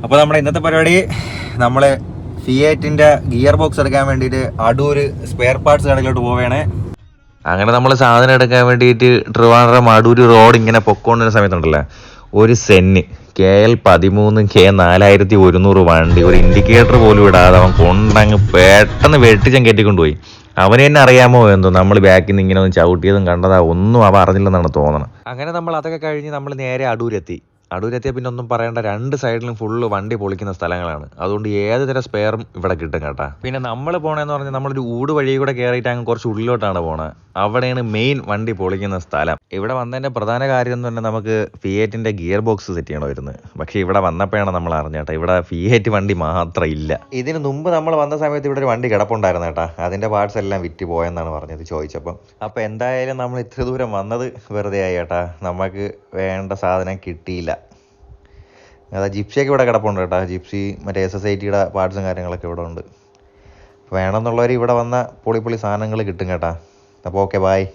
അപ്പോൾ നമ്മുടെ ഇന്നത്തെ പരിപാടി നമ്മൾ ഫിയറ്റിൻ്റെ ഗിയർ ബോക്സ് എടുക്കാൻ വേണ്ടിയിട്ട് അടൂർ സ്പെയർ പാർട്സ് കടയിലോട്ട് പോവുകയാണ്. അങ്ങനെ നമ്മൾ സാധനം എടുക്കാൻ വേണ്ടിയിട്ട് ട്രിവാൻഡ്രം അടൂർ റോഡ് ഇങ്ങനെ പൊക്കോണ്ടിരുന്ന സമയത്തുണ്ടല്ലോ, ഒരു സെന്ന് KL13 K4100 വണ്ടി ഒരു ഇൻഡിക്കേറ്റർ പോലും ഇടാതെ അവൻ കൊണ്ടങ്ങ് പെട്ടെന്ന് വെട്ടിച്ചൻ കയറ്റിക്കൊണ്ടുപോയി. അവന് തന്നെ അറിയാമോ എന്തോ നമ്മൾ ബാക്കിൽ നിന്ന് ഇങ്ങനെ ഒന്ന് ചവിട്ടിയതും കണ്ടതാ ഒന്നും അവ അറിഞ്ഞില്ലെന്നാണ് തോന്നണം. അങ്ങനെ നമ്മൾ അതൊക്കെ കഴിഞ്ഞ് നമ്മൾ നേരെ അടൂരെത്തിയ പിന്നെ ഒന്നും പറയേണ്ട, രണ്ട് സൈഡിലും ഫുള്ള് വണ്ടി പൊളിക്കുന്ന സ്ഥലങ്ങളാണ്. അതുകൊണ്ട് ഏത് തരം സ്പെയറും ഇവിടെ കിട്ടും കേട്ടാ. പിന്നെ നമ്മൾ പോണേന്ന് പറഞ്ഞാൽ നമ്മളൊരു ഊട് വഴി കൂടെ കയറിയിട്ട് അങ്ങ് കുറച്ച് ഉള്ളിലോട്ടാണ് പോണത്. അവിടെയാണ് മെയിൻ വണ്ടി പൊളിക്കുന്ന സ്ഥലം. ഇവിടെ വന്നതിൻ്റെ പ്രധാന കാര്യം എന്ന് പറഞ്ഞാൽ നമുക്ക് ഫിയറ്റിൻ്റെ ഗിയർ ബോക്സ് സെറ്റ് ചെയ്യണമായിരുന്നു. പക്ഷേ ഇവിടെ വന്നപ്പോഴാണ് നമ്മൾ അറിഞ്ഞേട്ടാ ഇവിടെ ഫിയറ്റ് വണ്ടി മാത്രം ഇല്ല. ഇതിന് മുമ്പ് നമ്മൾ വന്ന സമയത്ത് ഇവിടെ ഒരു വണ്ടി കിടപ്പുണ്ടായിരുന്നു കേട്ടാ. അതിൻ്റെ പാർട്സ് എല്ലാം വിറ്റ് പോയെന്നാണ് പറഞ്ഞത് ചോദിച്ചപ്പം. അപ്പോൾ എന്തായാലും നമ്മൾ ഇത്ര ദൂരം വന്നത് വെറുതെ ആയി കേട്ടാ. നമുക്ക് വേണ്ട സാധനം കിട്ടിയില്ല. അതാ ജിപ്സിയൊക്കെ ഇവിടെ കിടപ്പുണ്ട് കേട്ടോ. ജിപ്സി മറ്റേ SS80യുടെ പാർട്സും കാര്യങ്ങളൊക്കെ ഇവിടെ ഉണ്ട്. വേണമെന്നുള്ളവർ ഇവിടെ വന്ന പൊളി സാധനങ്ങൾ കിട്ടും കേട്ടാ. അപ്പോൾ ഓക്കെ, ബായ്.